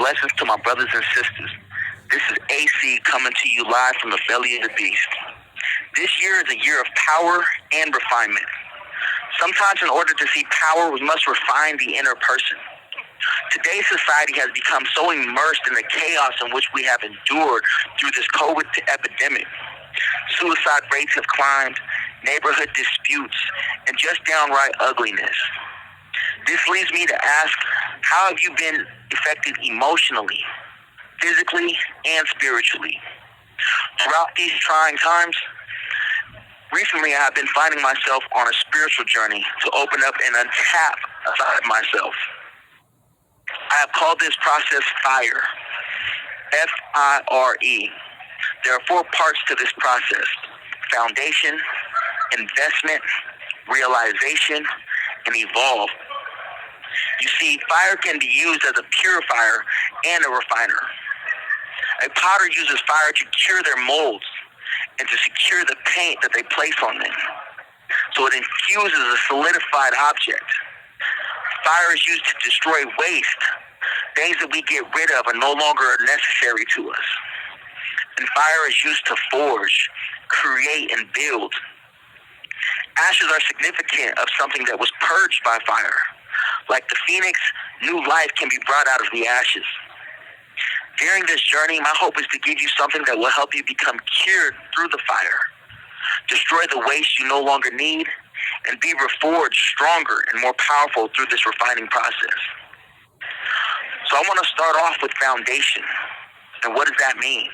Blessings to my brothers and sisters. This is A.C. coming to you live from the belly of the beast. This year is a year of power and refinement. Sometimes in order to see power, we must refine the inner person. Today's society has become so immersed in the chaos in which we have endured through this COVID epidemic. Suicide rates have climbed, neighborhood disputes, and just downright ugliness. This leads me to ask, how have you been affected emotionally, physically, and spiritually? Throughout these trying times, recently I have been finding myself on a spiritual journey to open up and untap a side of myself. I have called this process FIRE, F-I-R-E. There are 4 parts to this process: foundation, investment, realization, and evolve. You see, fire can be used as a purifier and a refiner. A potter uses fire to cure their molds and to secure the paint that they place on them, so it infuses a solidified object. Fire is used to destroy waste, things that we get rid of are no longer necessary to us. And fire is used to forge, create, and build. Ashes are significant of something that was purged by fire. Like the phoenix, new life can be brought out of the ashes. During this journey, my hope is to give you something that will help you become cured through the fire, destroy the waste you no longer need, and be reforged stronger and more powerful through this refining process. So I want to start off with foundation. And what does that mean?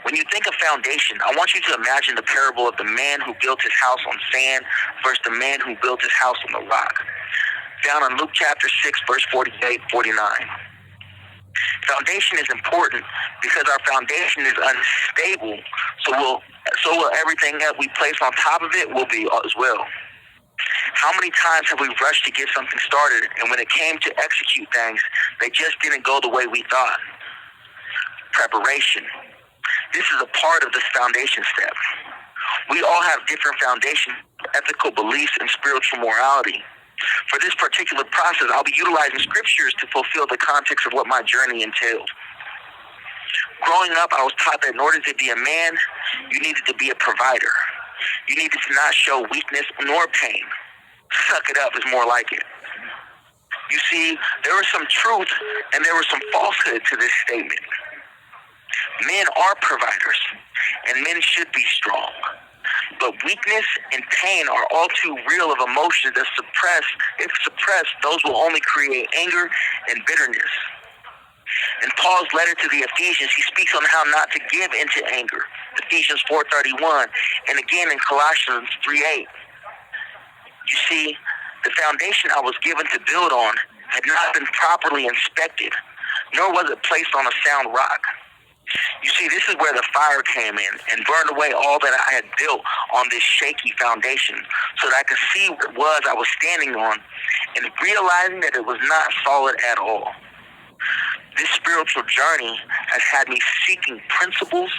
When you think of foundation, I want you to imagine the parable of the man who built his house on sand versus the man who built his house on the rock, found in Luke chapter 6, verse 48, 49. Foundation is important because our foundation is unstable, so will everything that we place on top of it will be as well. How many times have we rushed to get something started, and when it came to execute things, they just didn't go the way we thought? Preparation. This is a part of this foundation step. We all have different foundations, ethical beliefs, and spiritual morality. For this particular process, I'll be utilizing scriptures to fulfill the context of what my journey entailed. Growing up, I was taught that in order to be a man, you needed to be a provider. You needed to not show weakness nor pain. Suck it up is more like it. You see, there was some truth and there was some falsehood to this statement. Men are providers, and men should be strong. But weakness and pain are all too real of emotions that if suppressed, those will only create anger and bitterness. In Paul's letter to the Ephesians, he speaks on how not to give into anger, Ephesians 4:31, and again in Colossians 3:8. You see, the foundation I was given to build on had not been properly inspected, nor was it placed on a sound rock. You see, this is where the fire came in and burned away all that I had built on this shaky foundation so that I could see what it was I was standing on and realizing that it was not solid at all. This spiritual journey has had me seeking principles,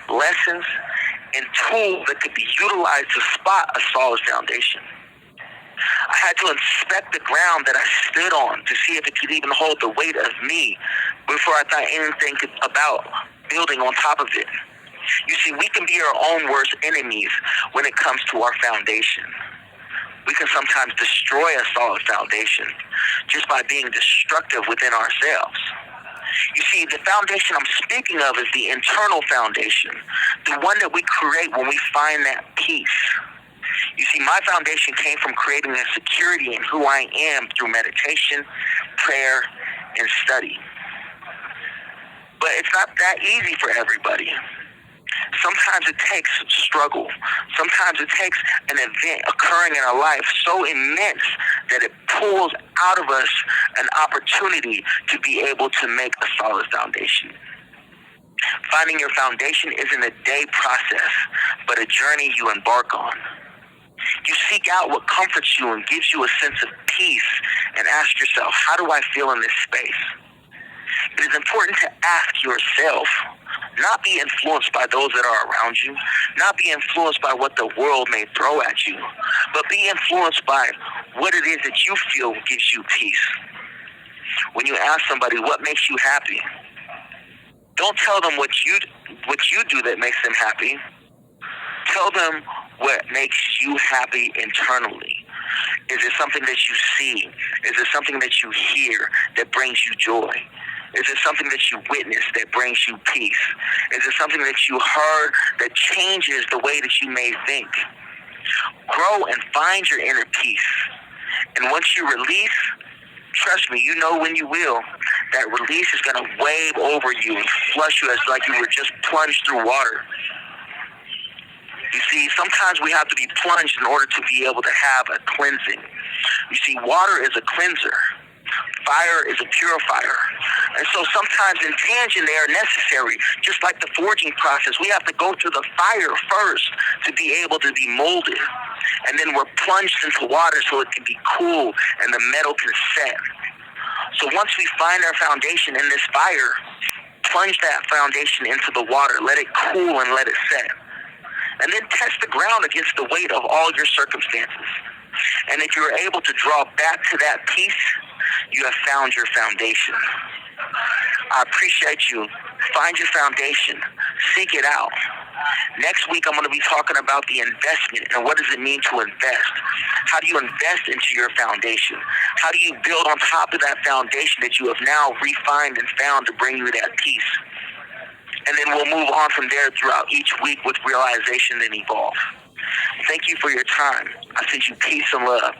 lessons, and tools that could be utilized to spot a solid foundation. I had to inspect the ground that I stood on to see if it could even hold the weight of me before I thought anything about building on top of it. You see, we can be our own worst enemies when it comes to our foundation. We can sometimes destroy a solid foundation just by being destructive within ourselves. You see, the foundation I'm speaking of is the internal foundation, the one that we create when we find that peace. You see, my foundation came from creating a security in who I am through meditation, prayer, and study. But it's not that easy for everybody. Sometimes it takes struggle. Sometimes it takes an event occurring in our life so immense that it pulls out of us an opportunity to be able to make a solid foundation. Finding your foundation isn't a day process, but a journey you embark on. You seek out what comforts you and gives you a sense of peace and ask yourself, how do I feel in this space? It is important to ask yourself, not be influenced by those that are around you, not be influenced by what the world may throw at you, but be influenced by what it is that you feel gives you peace. when you ask somebody what makes you happy, don't tell them what you do that makes them happy. Tell them what makes you happy internally. Is it something that you see? Is it something that you hear that brings you joy? Is it something that you witness that brings you peace? Is it something that you heard that changes the way that you may think? Grow and find your inner peace. And once you release, trust me, you know when you will, that release is going to wave over you and flush you as like you were just plunged through water. You see, sometimes we have to be plunged in order to be able to have a cleansing. You see, water is a cleanser. Fire is a purifier. And so sometimes in tangent they are necessary. Just like the forging process, we have to go through the fire first to be able to be molded. And then we're plunged into water so it can be cool and the metal can set. So once we find our foundation in this fire, plunge that foundation into the water, let it cool and let it set. And then test the ground against the weight of all your circumstances. And if you're able to draw back to that peace, you have found your foundation. I appreciate you. Find your foundation. Seek it out. Next week, I'm going to be talking about the investment and what does it mean to invest. How do you invest into your foundation? How do you build on top of that foundation that you have now refined and found to bring you that peace? And then we'll move on from there throughout each week with realization and evolve. Thank you for your time. I send you peace and love.